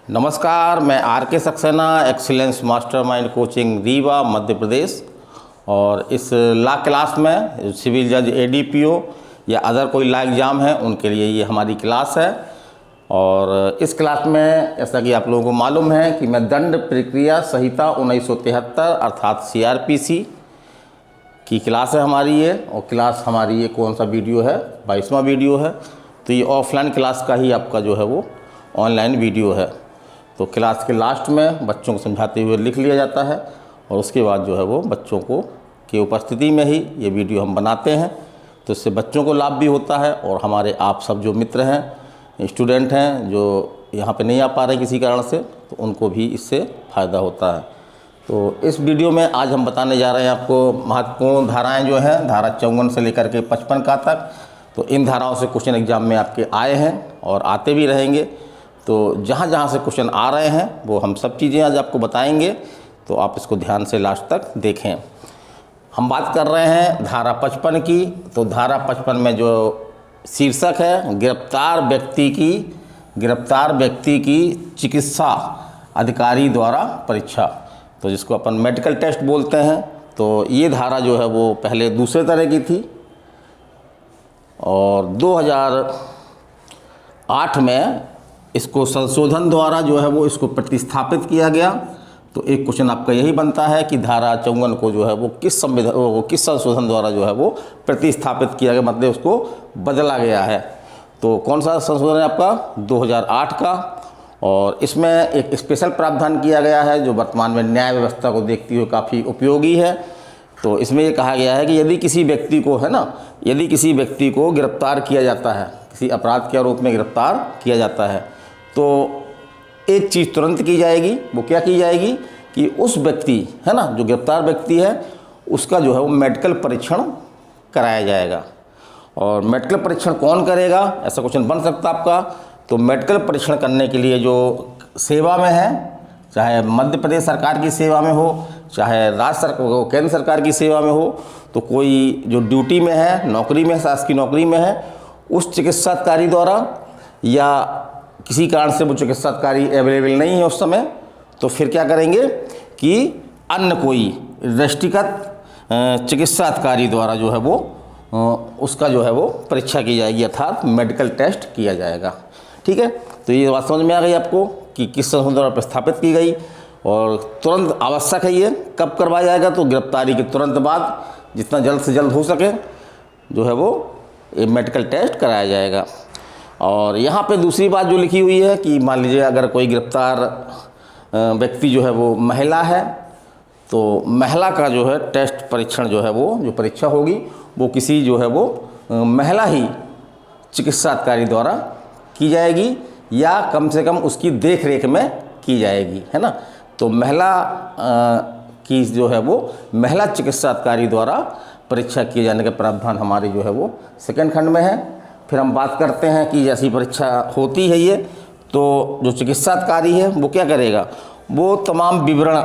नमस्कार, मैं R K Saxena, excellence mastermind coaching Rewa Madhya Pradesh. और इस ला क्लास में सिविल जज एडीपीओ या अदर कोई ला एग्ज़ाम है उनके लिए ये हमारी क्लास है। और इस क्लास में जैसा कि आप लोगों को मालूम है कि मैं दंड प्रक्रिया संहिता 1973 अर्थात सीआरपीसी की क्लास है हमारी ये। और क्लास हमारी ये कौन सा वीडियो है, 22वां वीडियो है। तो ये ऑफलाइन क्लास का ही आपका जो है वो ऑनलाइन वीडियो है। तो क्लास के लास्ट में बच्चों को समझाते हुए लिख लिया जाता है और उसके बाद जो है वो बच्चों को की उपस्थिति में ही ये वीडियो हम बनाते हैं। तो इससे बच्चों को लाभ भी होता है और हमारे आप सब जो मित्र हैं, स्टूडेंट हैं जो यहाँ पे नहीं आ पा रहे किसी कारण से, तो उनको भी इससे फ़ायदा होता है। तो इस वीडियो में आज हम बताने जा रहे हैं आपको महत्वपूर्ण धाराएँ जो हैं, धारा 54 से लेकर के 55 का तक। तो इन धाराओं से क्वेश्चन एग्जाम में आपके आए हैं और आते भी रहेंगे। तो जहाँ जहाँ से क्वेश्चन आ रहे हैं वो हम सब चीज़ें आज आपको बताएंगे, तो आप इसको ध्यान से लास्ट तक देखें। हम बात कर रहे हैं धारा 55 की। तो धारा 55 में जो शीर्षक है गिरफ्तार व्यक्ति की चिकित्सा अधिकारी द्वारा परीक्षा, तो जिसको अपन मेडिकल टेस्ट बोलते हैं। तो ये धारा जो है वो पहले दूसरे तरह की थी और 2008 में इसको संशोधन द्वारा जो है वो इसको प्रतिस्थापित किया गया। तो एक क्वेश्चन आपका यही बनता है कि धारा 54 को जो है वो किस संशोधन द्वारा जो है वो प्रतिस्थापित किया गया, मतलब उसको बदला गया है। तो कौन सा संशोधन है आपका? 2008 का। और इसमें एक स्पेशल प्रावधान किया गया है जो वर्तमान में न्याय व्यवस्था को देखते हुए काफ़ी उपयोगी है। तो इसमें ये कहा गया है कि यदि किसी व्यक्ति को गिरफ्तार किया जाता है, किसी अपराध के आरोप में गिरफ्तार किया जाता है, तो एक चीज़ तुरंत की जाएगी। वो क्या की जाएगी कि उस व्यक्ति है ना, जो गिरफ्तार व्यक्ति है, उसका जो है वो मेडिकल परीक्षण कराया जाएगा। और मेडिकल परीक्षण कौन करेगा, ऐसा क्वेश्चन बन सकता है आपका। तो मेडिकल परीक्षण करने के लिए जो सेवा में है, चाहे मध्य प्रदेश सरकार की सेवा में हो, चाहे केंद्र सरकार की सेवा में हो, तो कोई जो ड्यूटी में है, नौकरी में, शासकीय नौकरी में है, उस चिकित्सा अधिकारी द्वारा, या किसी कारण से वो चिकित्सा अधिकारी अवेलेबल नहीं है उस समय, तो फिर क्या करेंगे कि अन्य कोई दृष्टिगत चिकित्सा अधिकारी द्वारा जो है वो उसका जो है वो परीक्षा की जाएगी, अर्थात मेडिकल टेस्ट किया जाएगा। ठीक है, तो ये बात समझ में आ गई आपको कि किस संशोधन द्वारा प्रस्तापित की गई। और तुरंत आवश्यक है ये। कब करवाया जाएगा? तो गिरफ्तारी के तुरंत बाद, जितना जल्द से जल्द हो सके जो है वो ये मेडिकल टेस्ट कराया जाएगा। और यहाँ पे दूसरी बात जो लिखी हुई है कि मान लीजिए अगर कोई गिरफ्तार व्यक्ति जो है वो महिला है, तो महिला का जो है टेस्ट परीक्षण जो है वो जो परीक्षा होगी वो किसी जो है वो महिला ही चिकित्सा अधिकारी द्वारा की जाएगी, या कम से कम उसकी देख रेख में की जाएगी, है ना। तो महिला की जो है वो महिला चिकित्सा अधिकारी द्वारा परीक्षा किए जाने का प्रावधान हमारे जो है वो सेकंड खंड में है। फिर हम बात करते हैं कि जैसी परीक्षा होती है ये, तो जो चिकित्सा अधिकारी है वो क्या करेगा, वो तमाम विवरण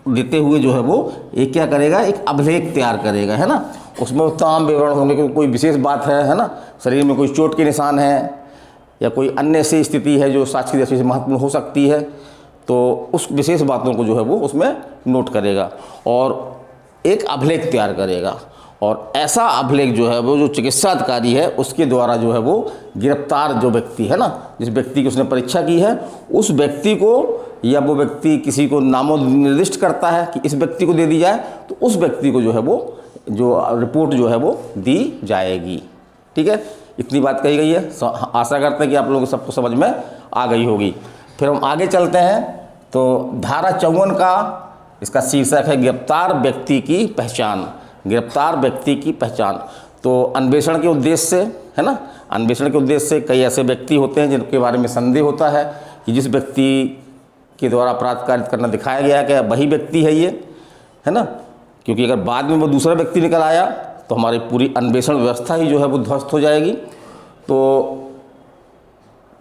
देते हुए जो है वो एक क्या करेगा, एक अभिलेख तैयार करेगा, है ना। उसमें तमाम विवरण होंगे कि कोई विशेष बात है ना, शरीर में कोई चोट के निशान है या कोई अन्य ऐसी स्थिति है जो साक्ष्य की दृष्टि से महत्वपूर्ण हो सकती है, तो उस विशेष बातों को जो है वो उसमें नोट करेगा और एक अभिलेख तैयार करेगा। और ऐसा अभिलेख जो है वो जो चिकित्सा अधिकारी है उसके द्वारा जो है वो गिरफ्तार जो व्यक्ति है ना, जिस व्यक्ति की उसने परीक्षा की है, उस व्यक्ति को, या वो व्यक्ति किसी को नामो निर्दिष्ट करता है कि इस व्यक्ति को दे दी जाए, तो उस व्यक्ति को जो है वो जो रिपोर्ट जो है वो दी जाएगी। ठीक है, इतनी बात कही गई है। आशा करते हैं कि आप लोगों को सबको समझ में आ गई होगी। फिर हम आगे चलते हैं। तो धारा 54 का इसका शीर्षक है गिरफ्तार व्यक्ति की पहचान। गिरफ्तार व्यक्ति की पहचान। तो अन्वेषण के उद्देश्य से, है ना, अन्वेषण के उद्देश्य से कई ऐसे व्यक्ति होते हैं जिनके बारे में संदेह होता है कि जिस व्यक्ति के द्वारा अपराध कारित करना दिखाया गया है क्या वही व्यक्ति है ये, है ना। क्योंकि अगर बाद में वो दूसरा व्यक्ति निकल आया तो हमारी पूरी अन्वेषण व्यवस्था ही जो है वो ध्वस्त हो जाएगी। तो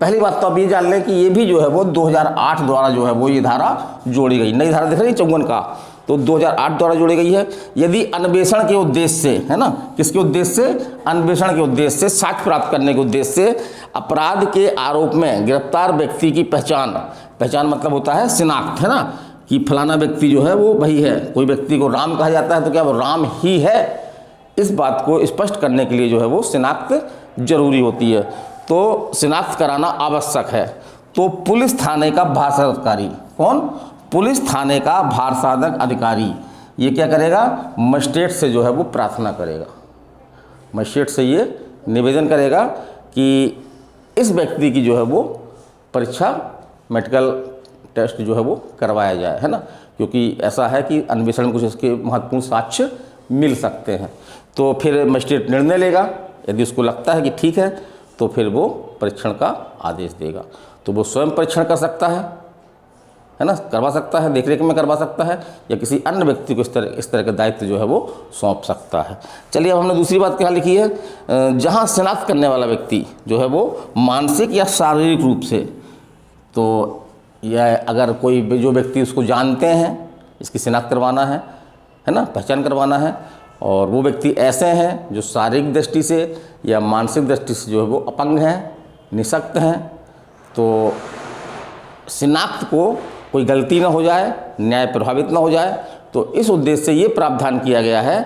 पहली बात तो आप ये जान लें कि ये भी जो है वो 2008 द्वारा जो है वो ये धारा जोड़ी गई। नई धारा दिख रही है 54 का, तो 2008 द्वारा जोड़ी गई है। यदि अन्वेषण के उद्देश्य से, है ना, किसके उद्देश्य से, अन्वेषण के उद्देश्य से, साक्ष्य प्राप्त करने के उद्देश्य से अपराध के आरोप में गिरफ्तार व्यक्ति की पहचान मतलब होता है शिनाख्त, है ना, कि फलाना व्यक्ति जो है वो वही है। कोई व्यक्ति को राम कहा जाता है तो क्या वो राम ही है, इस बात को स्पष्ट करने के लिए जो है वो शिनाख्त जरूरी होती है। तो शिनाख्त कराना आवश्यक है। तो पुलिस थाने का भारसाधक अधिकारी, कौन, पुलिस थाने का भारसाधक अधिकारी, ये क्या करेगा, मजिस्ट्रेट से जो है वो प्रार्थना करेगा, मजिस्ट्रेट से ये निवेदन करेगा कि इस व्यक्ति की जो है वो परीक्षा, मेडिकल टेस्ट जो है वो करवाया जाए, है ना, क्योंकि ऐसा है कि अन्वेषण कुछ इसके महत्वपूर्ण साक्ष्य मिल सकते हैं। तो फिर मजिस्ट्रेट निर्णय लेगा, यदि उसको लगता है कि ठीक है तो फिर वो परीक्षण का आदेश देगा। तो वो स्वयं परीक्षण कर सकता है ना, करवा सकता है, देखरेख में करवा सकता है, या किसी अन्य व्यक्ति को इस तरह का दायित्व जो है वो सौंप सकता है। चलिए अब हमने दूसरी बात क्या लिखी है, जहाँ शिनाख्त करने वाला व्यक्ति जो है वो मानसिक या शारीरिक रूप से, तो या अगर कोई जो व्यक्ति उसको जानते हैं, इसकी शिनाख्त करवाना है ना, पहचान करवाना है, और वो व्यक्ति ऐसे हैं जो शारीरिक दृष्टि से या मानसिक दृष्टि से जो है वो अपंग हैं, निःशक्त हैं, तो शिनाख्त को कोई गलती ना हो जाए, न्याय प्रभावित ना हो जाए, तो इस उद्देश्य से ये प्रावधान किया गया है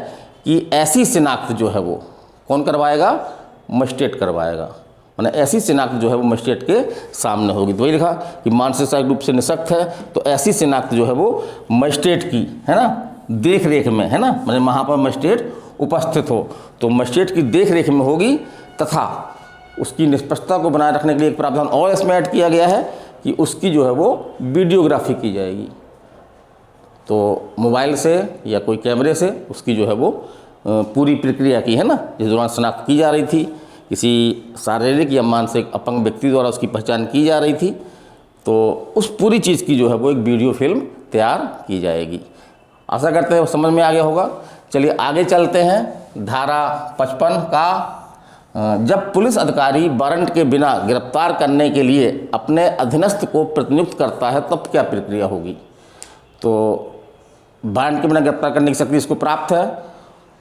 कि ऐसी शिनाख्त जो है वो कौन करवाएगा, मजिस्ट्रेट करवाएगा। माने ऐसी शिनाख्त जो है वो मजिस्ट्रेट के सामने होगी। तो वही लिखा कि मानसिक शारीरिक रूप से निःशक्त है, तो ऐसी शिनाख्त जो है वो मजिस्ट्रेट की, है ना, देख रेख में, है ना, माने वहाँ पर मजिस्ट्रेट उपस्थित हो, तो मजिस्ट्रेट की देख रेख में होगी, तथा उसकी निष्पक्षता को बनाए रखने के लिए एक प्रावधान और इसमें ऐड किया गया है कि उसकी जो है वो वीडियोग्राफी की जाएगी। तो मोबाइल से या कोई कैमरे से उसकी जो है वो पूरी प्रक्रिया की, है ना, जिस दौरान शिनाख्त की जा रही थी, किसी शारीरिक या मानसिक अपंग व्यक्ति द्वारा उसकी पहचान की जा रही थी, तो उस पूरी चीज़ की जो है वो एक वीडियो फिल्म तैयार की जाएगी। आशा करते हैं वो समझ में आ गया होगा। चलिए आगे चलते हैं। धारा 55 का, जब पुलिस अधिकारी वारंट के बिना गिरफ्तार करने के लिए अपने अधीनस्थ को प्रतिनियुक्त करता है तब क्या प्रक्रिया होगी। तो वारंट के बिना गिरफ्तार करने की शक्ति इसको प्राप्त है,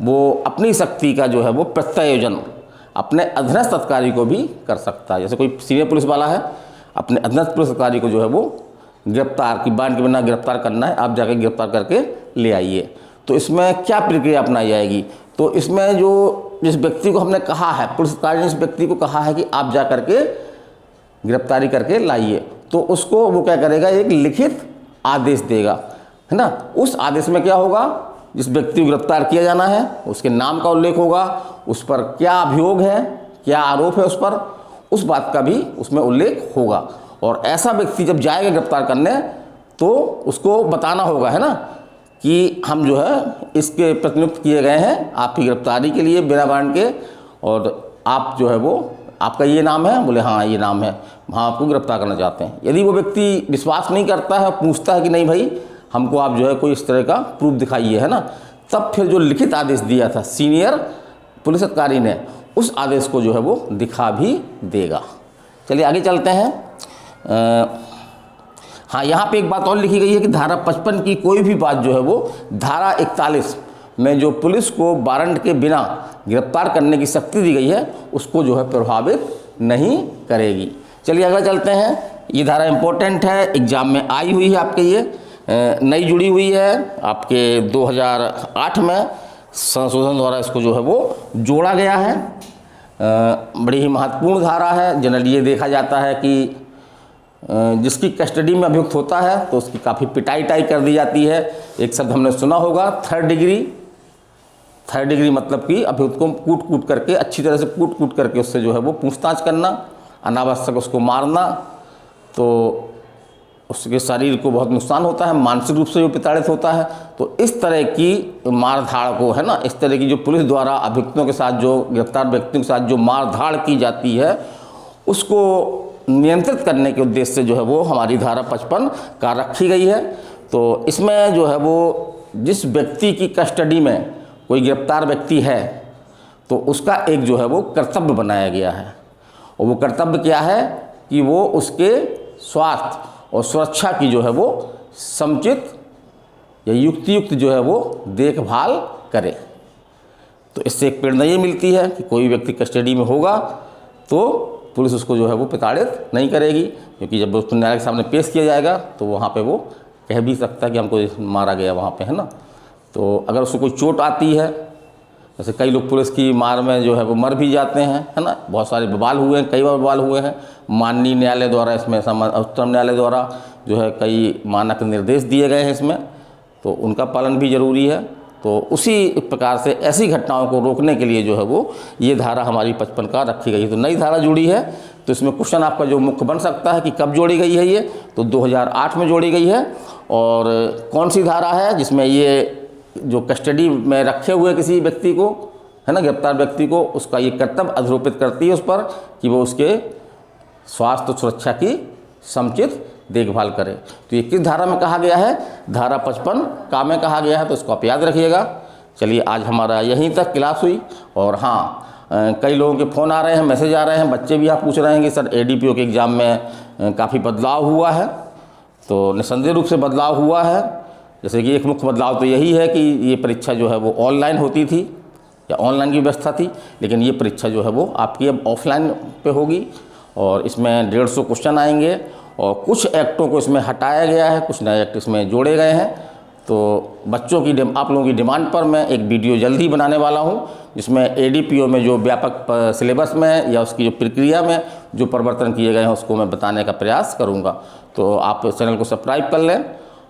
वो अपनी शक्ति का जो है वो प्रत्यायोजन अपने अधीनस्थ अधिकारी को भी कर सकता है। जैसे कोई सीनियर पुलिस वाला है, अपने अधीनस्थ पुलिस अधिकारी को जो है वो गिरफ्तार की, वारंट के बिना गिरफ्तार करना है, आप जाकर गिरफ्तार करके ले आइए। तो इसमें क्या प्रक्रिया अपनाई जाएगी। तो इसमें जो जिस व्यक्ति को हमने कहा है, पुलिस अधिकारी ने इस व्यक्ति को कहा है कि आप जा करके गिरफ्तारी करके लाइए, तो उसको वो क्या करेगा, एक लिखित आदेश देगा, है ना। उस आदेश में क्या होगा, जिस व्यक्ति को गिरफ्तार किया जाना है उसके नाम का उल्लेख होगा, उस पर क्या अभियोग है, क्या आरोप है उस पर, उस बात का भी उसमें उल्लेख होगा। और ऐसा व्यक्ति जब जाएगा गिरफ्तार करने तो उसको बताना होगा, है ना, कि हम जो है इसके प्रतिनियुक्त किए गए हैं आपकी गिरफ्तारी के लिए बिना वारंट के, और आप जो है वो, आपका ये नाम है, बोले हाँ ये नाम है, हाँ आपको गिरफ्तार करना चाहते हैं। यदि वो व्यक्ति विश्वास नहीं करता है, पूछता है कि नहीं भाई हमको आप जो है कोई इस तरह का प्रूफ दिखाइए, है ना, तब फिर जो लिखित आदेश दिया था सीनियर पुलिस अधिकारी ने, उस आदेश को जो है वो दिखा भी देगा। चलिए आगे चलते हैं। हाँ, यहाँ पे एक बात और लिखी गई है कि धारा 55 की कोई भी बात जो है वो धारा 41 में जो पुलिस को वारंट के बिना गिरफ्तार करने की शक्ति दी गई है उसको जो है प्रभावित नहीं करेगी। चलिए अगला चलते हैं। ये धारा इम्पोर्टेंट है, एग्जाम में आई हुई है आपके, ये नई जुड़ी हुई है आपके 2008 में संशोधन द्वारा इसको जो है वो जोड़ा गया है। बड़ी ही महत्वपूर्ण धारा है। जनरली ये देखा जाता है कि जिसकी कस्टडी में अभियुक्त होता है तो उसकी काफ़ी पिटाई कर दी जाती है। एक शब्द हमने सुना होगा, थर्ड डिग्री मतलब कि अभियुक्त को कूट करके, अच्छी तरह से कूट करके उससे जो है वो पूछताछ करना, अनावश्यक उसको मारना, तो उसके शरीर को बहुत नुकसान होता है, मानसिक रूप से जो प्रताड़ित होता है। तो इस तरह की मारधाड़ को, है ना, इस तरह की जो पुलिस द्वारा अभियुक्तों के साथ, जो गिरफ्तार व्यक्तियों के साथ जो मारधाड़ की जाती है, उसको नियंत्रित करने के उद्देश्य से जो है वो हमारी धारा 55 का रखी गई है। तो इसमें जो है वो जिस व्यक्ति की कस्टडी में कोई गिरफ्तार व्यक्ति है तो उसका एक जो है वो कर्तव्य बनाया गया है, और वो कर्तव्य क्या है कि वो उसके स्वास्थ्य और सुरक्षा की जो है वो समुचित या युक्त जो है वो देखभाल करे। तो इससे एक प्रेरणा ये मिलती है कि कोई व्यक्ति कस्टडी में होगा तो पुलिस उसको जो है वो प्रताड़ित नहीं करेगी, क्योंकि जब उसको न्यायालय के सामने पेश किया जाएगा तो वहाँ पे वो कह भी सकता है कि हमको मारा गया वहाँ पे, है ना। तो अगर उसको कोई चोट आती है, जैसे कई लोग पुलिस की मार में जो है वो मर भी जाते हैं, है ना, बहुत सारे बवाल हुए हैं, कई बार बवाल हुए हैं। माननीय न्यायालय द्वारा इसमें उच्चतम न्यायालय द्वारा जो है कई मानक निर्देश दिए गए हैं इसमें, तो उनका पालन भी ज़रूरी है। तो उसी प्रकार से ऐसी घटनाओं को रोकने के लिए जो है वो ये धारा हमारी 55 का रखी गई है। तो नई धारा जुड़ी है, तो इसमें क्वेश्चन आपका जो मुख्य बन सकता है कि कब जोड़ी गई है ये, तो 2008 में जोड़ी गई है। और कौन सी धारा है जिसमें ये जो कस्टडी में रखे हुए किसी व्यक्ति को, है ना, गिरफ्तार व्यक्ति को, उसका ये कर्तव्य आरोपित करती है उस पर कि वो उसके स्वास्थ्य सुरक्षा की समुचित देखभाल करे। तो ये किस धारा में कहा गया है, धारा 55 का में कहा गया है, तो इसको आप याद रखिएगा। चलिए आज हमारा यहीं तक क्लास हुई। और हाँ, कई लोगों के फ़ोन आ रहे हैं, मैसेज आ रहे हैं, बच्चे भी आप पूछ रहे हैं कि सर ADPO के एग्ज़ाम में काफ़ी बदलाव हुआ है। तो निसंदेह रूप से बदलाव हुआ है। जैसे कि एक मुख्य बदलाव तो यही है कि ये परीक्षा जो है वो ऑनलाइन होती थी या ऑनलाइन की व्यवस्था थी, लेकिन ये परीक्षा जो है वो आपकी अब ऑफलाइन पे होगी। और इसमें 150 क्वेश्चन आएंगे और कुछ एक्टों को इसमें हटाया गया है, कुछ नए एक्ट इसमें जोड़े गए हैं। तो बच्चों की आप लोगों की डिमांड पर मैं एक वीडियो जल्द ही बनाने वाला हूं, जिसमें ADPO में जो व्यापक सिलेबस में या उसकी जो प्रक्रिया में जो परिवर्तन किए गए हैं उसको मैं बताने का प्रयास करूंगा। तो आप चैनल को सब्सक्राइब कर लें।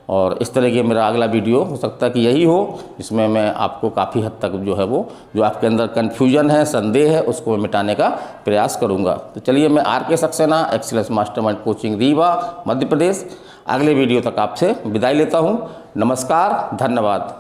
और इस तरह के मेरा अगला वीडियो हो सकता है कि यही हो, जिसमें मैं आपको काफ़ी हद तक जो है वो जो आपके अंदर कन्फ्यूजन है, संदेह है, उसको मिटाने का प्रयास करूंगा। तो चलिए, मैं RK Saxena, excellence mastermind coaching Rewa Madhya Pradesh, अगले वीडियो तक आपसे विदाई लेता हूं। नमस्कार, धन्यवाद।